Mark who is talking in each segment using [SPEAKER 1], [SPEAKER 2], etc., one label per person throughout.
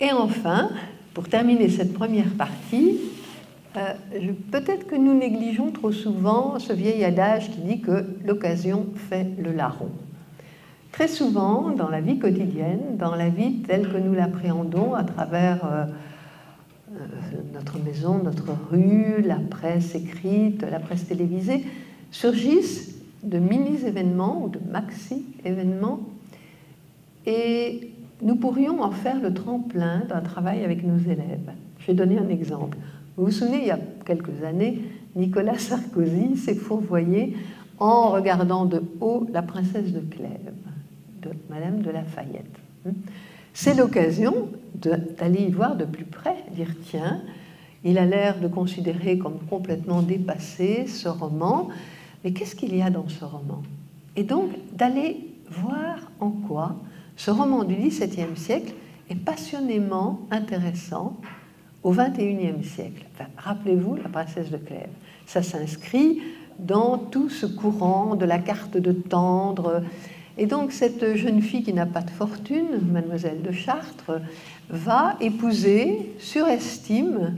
[SPEAKER 1] Et enfin, pour terminer cette première partie, peut-être que nous négligeons trop souvent ce vieil adage qui dit que l'occasion fait le larron. Très souvent, dans la vie quotidienne, dans la vie telle que nous l'appréhendons à travers notre maison, notre rue, la presse écrite, la presse télévisée, surgissent de mini-événements ou de maxi-événements, et nous pourrions en faire le tremplin d'un travail avec nos élèves. Je vais donner un exemple. Vous vous souvenez, il y a quelques années, Nicolas Sarkozy s'est fourvoyé en regardant de haut La Princesse de Clèves, de Madame de Lafayette. C'est l'occasion d'aller y voir de plus près, dire tiens, il a l'air de considérer comme complètement dépassé ce roman, mais qu'est-ce qu'il y a dans ce roman? Et donc d'aller voir en quoi ce roman du XVIIe siècle est passionnément intéressant au XXIe siècle. Enfin, rappelez-vous La Princesse de Clèves. Ça s'inscrit dans tout ce courant de la carte de Tendre. Et donc cette jeune fille qui n'a pas de fortune, Mademoiselle de Chartres, va épouser sur estime,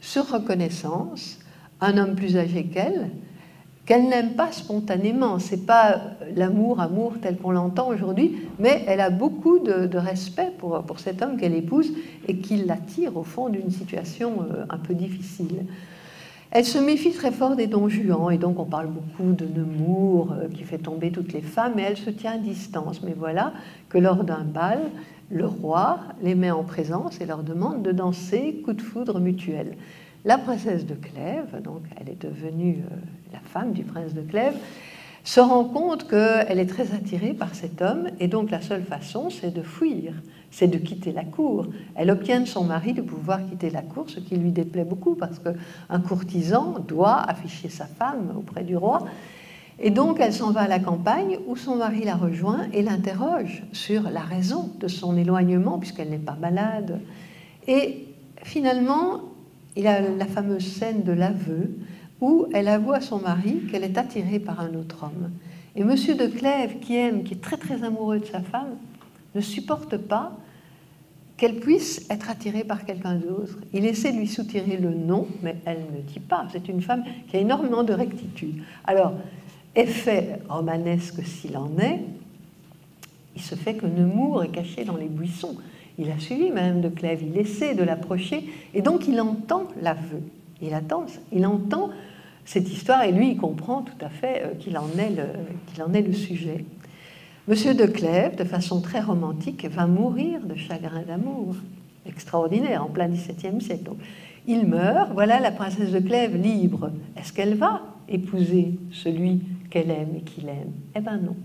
[SPEAKER 1] sur reconnaissance, un homme plus âgé qu'elle n'aime pas spontanément. Ce n'est pas l'amour tel qu'on l'entend aujourd'hui, mais elle a beaucoup de respect pour cet homme qu'elle épouse et qui l'attire au fond d'une situation un peu difficile. Elle se méfie très fort des Don Juan, et donc on parle beaucoup de Nemours qui fait tomber toutes les femmes, et elle se tient à distance. Mais voilà que lors d'un bal, le roi les met en présence et leur demande de danser coup de foudre mutuel. La princesse de Clèves, donc elle est devenue la femme du prince de Clèves, se rend compte qu'elle est très attirée par cet homme, et donc la seule façon, c'est de fuir, c'est de quitter la cour. Elle obtient de son mari de pouvoir quitter la cour, ce qui lui déplaît beaucoup, parce qu'un courtisan doit afficher sa femme auprès du roi. Et donc elle s'en va à la campagne, où son mari la rejoint et l'interroge sur la raison de son éloignement, puisqu'elle n'est pas malade. Et finalement, il y a la fameuse scène de l'aveu, où elle avoue à son mari qu'elle est attirée par un autre homme. Et Monsieur de Clèves, qui aime, qui est très très amoureux de sa femme, ne supporte pas qu'elle puisse être attirée par quelqu'un d'autre. Il essaie de lui soutirer le nom, mais elle ne dit pas. C'est une femme qui a énormément de rectitude. Alors, effet romanesque s'il en est, il se fait que Nemours est caché dans les buissons. Il a suivi Madame de Clèves, il essaie de l'approcher, et donc il entend l'aveu. Il entend cette histoire, et lui, il comprend tout à fait qu'il en est le sujet. Monsieur de Clèves, de façon très romantique, va mourir de chagrin d'amour. Extraordinaire, en plein XVIIe siècle. Donc, il meurt, voilà la princesse de Clèves libre. Est-ce qu'elle va épouser celui qu'elle aime et qu'il aime? Eh bien non.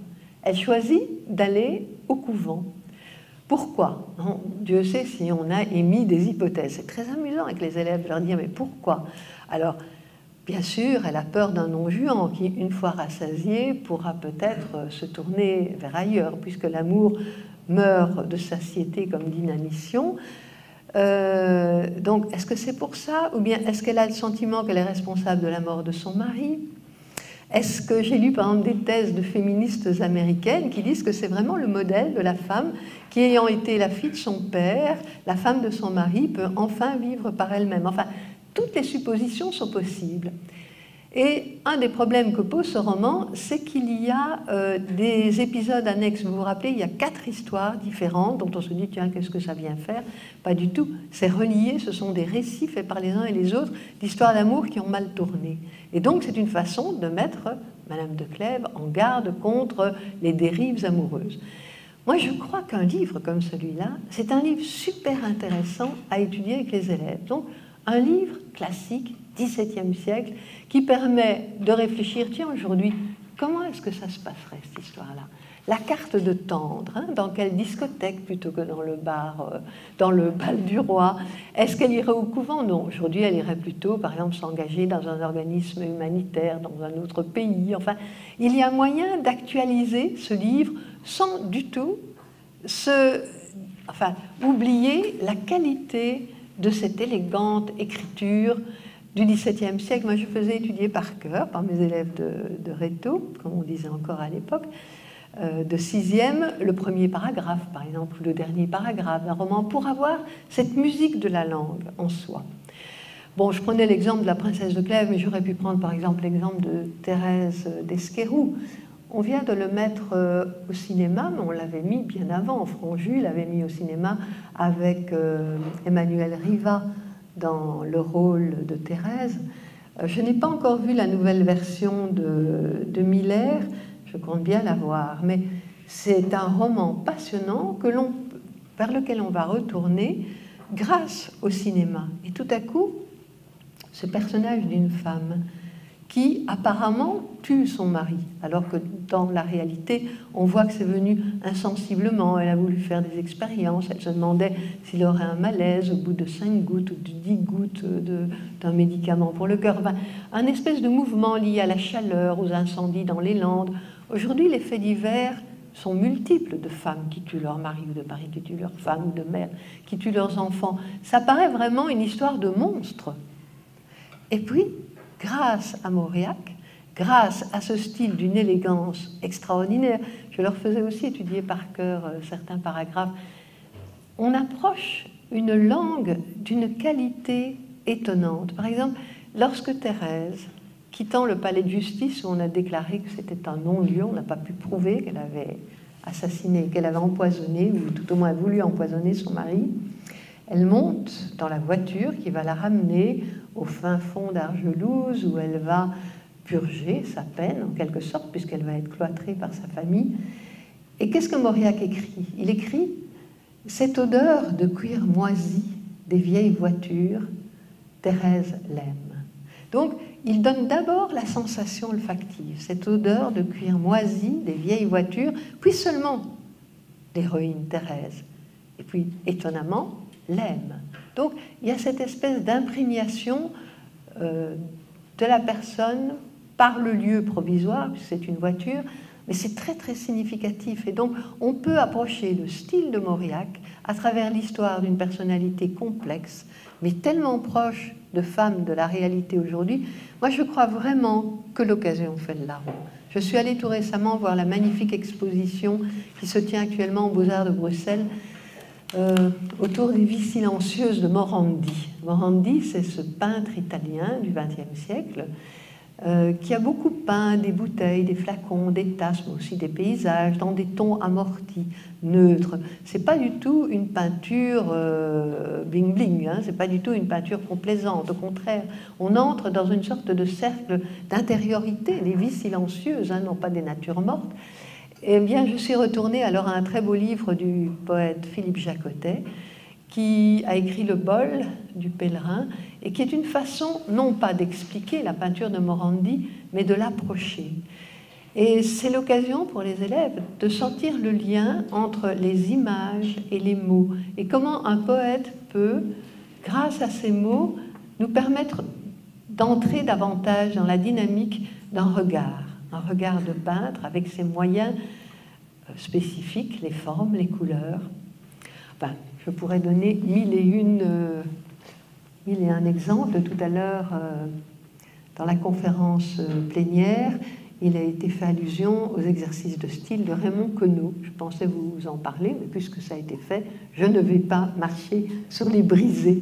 [SPEAKER 1] Elle choisit d'aller au couvent. Pourquoi? Dieu sait si on a émis des hypothèses. C'est très amusant avec les élèves de leur dire mais pourquoi? Alors, bien sûr, elle a peur d'un non-juan qui, une fois rassasié, pourra peut-être se tourner vers ailleurs, puisque l'amour meurt de satiété comme d'inanition. Donc, est-ce que c'est pour ça? Ou bien est-ce qu'elle a le sentiment qu'elle est responsable de la mort de son mari? Est-ce que j'ai lu par exemple des thèses de féministes américaines qui disent que c'est vraiment le modèle de la femme qui, ayant été la fille de son père, la femme de son mari, peut enfin vivre par elle-même? Enfin, toutes les suppositions sont possibles. Et un des problèmes que pose ce roman, c'est qu'il y a des épisodes annexes. Vous vous rappelez, il y a 4 histoires différentes dont on se dit, tiens, qu'est-ce que ça vient faire? Pas du tout. C'est relié, ce sont des récits faits par les uns et les autres d'histoires d'amour qui ont mal tourné. Et donc, c'est une façon de mettre Madame de Clèves en garde contre les dérives amoureuses. Moi, je crois qu'un livre comme celui-là, c'est un livre super intéressant à étudier avec les élèves. Donc, un livre classique, XVIIe siècle, qui permet de réfléchir, tiens, aujourd'hui, comment est-ce que ça se passerait, cette histoire-là? La carte de Tendre, dans quelle discothèque plutôt que dans le bar, dans le bal du roi? Est-ce qu'elle irait au couvent? Non, aujourd'hui, elle irait plutôt, par exemple, s'engager dans un organisme humanitaire, dans un autre pays. Enfin, il y a moyen d'actualiser ce livre sans du tout oublier la qualité de cette élégante écriture du XVIIe siècle. Moi, je faisais étudier par cœur, par mes élèves de Réto, comme on disait encore à l'époque, de sixième, le premier paragraphe, par exemple, ou le dernier paragraphe d'un roman, pour avoir cette musique de la langue en soi. Bon, je prenais l'exemple de la princesse de Clèves, mais j'aurais pu prendre par exemple l'exemple de Thérèse d'Esquerroux. On vient de le mettre au cinéma, mais on l'avait mis bien avant. Franju l'avait mis au cinéma avec Emmanuel Riva dans le rôle de Thérèse. Je n'ai pas encore vu la nouvelle version de Miller, je compte bien la voir, mais c'est un roman passionnant vers lequel on va retourner grâce au cinéma. Et tout à coup, ce personnage d'une femme qui apparemment tue son mari, alors que dans la réalité, on voit que c'est venu insensiblement. Elle a voulu faire des expériences, elle se demandait s'il aurait un malaise au bout de 5 gouttes ou de 10 gouttes d'un médicament pour le cœur. Enfin, un espèce de mouvement lié à la chaleur, aux incendies dans les Landes. Aujourd'hui, les faits divers sont multiples de femmes qui tuent leur mari ou de maris qui tuent leur femme ou de mères qui tuent leurs enfants. Ça paraît vraiment une histoire de monstre. Et puis, grâce à Mauriac, grâce à ce style d'une élégance extraordinaire, je leur faisais aussi étudier par cœur certains paragraphes, on approche une langue d'une qualité étonnante. Par exemple, lorsque Thérèse, quittant le palais de justice où on a déclaré que c'était un non-lieu, on n'a pas pu prouver qu'elle avait assassiné, qu'elle avait empoisonné, ou tout au moins voulu empoisonner son mari, elle monte dans la voiture qui va la ramener au fin fond d'Argelouse où elle va purger sa peine en quelque sorte puisqu'elle va être cloîtrée par sa famille. Et qu'est-ce que Mauriac écrit? Il écrit « Cette odeur de cuir moisi des vieilles voitures, Thérèse l'aime ». Donc, il donne d'abord la sensation olfactive, cette odeur de cuir moisi des vieilles voitures, puis seulement l'héroïne Thérèse. Et puis, étonnamment, l'aime. Donc, il y a cette espèce d'imprégnation de la personne par le lieu provisoire, puisque c'est une voiture, mais c'est très très significatif. Et donc, on peut approcher le style de Mauriac à travers l'histoire d'une personnalité complexe, mais tellement proche de femmes de la réalité aujourd'hui. Moi, je crois vraiment que l'occasion fait le larron. Je suis allée tout récemment voir la magnifique exposition qui se tient actuellement aux Beaux-Arts de Bruxelles, autour des vies silencieuses de Morandi. Morandi, c'est ce peintre italien du XXe siècle qui a beaucoup peint des bouteilles, des flacons, des tasses, mais aussi des paysages, dans des tons amortis, neutres. C'est pas du tout une peinture bling-bling, hein, c'est pas du tout une peinture complaisante. Au contraire, on entre dans une sorte de cercle d'intériorité, des vies silencieuses, hein, non pas des natures mortes. Eh bien, je suis retournée alors à un très beau livre du poète Philippe Jacotet, qui a écrit Le bol du pèlerin, et qui est une façon, non pas d'expliquer la peinture de Morandi, mais de l'approcher. Et c'est l'occasion pour les élèves de sentir le lien entre les images et les mots, et comment un poète peut, grâce à ces mots, nous permettre d'entrer davantage dans la dynamique d'un regard. Un regard de peintre avec ses moyens spécifiques, les formes, les couleurs. Enfin, je pourrais donner mille et un exemples. Tout à l'heure, dans la conférence plénière, il a été fait allusion aux exercices de style de Raymond Queneau. Je pensais vous en parler, mais puisque ça a été fait, je ne vais pas marcher sur les brisés.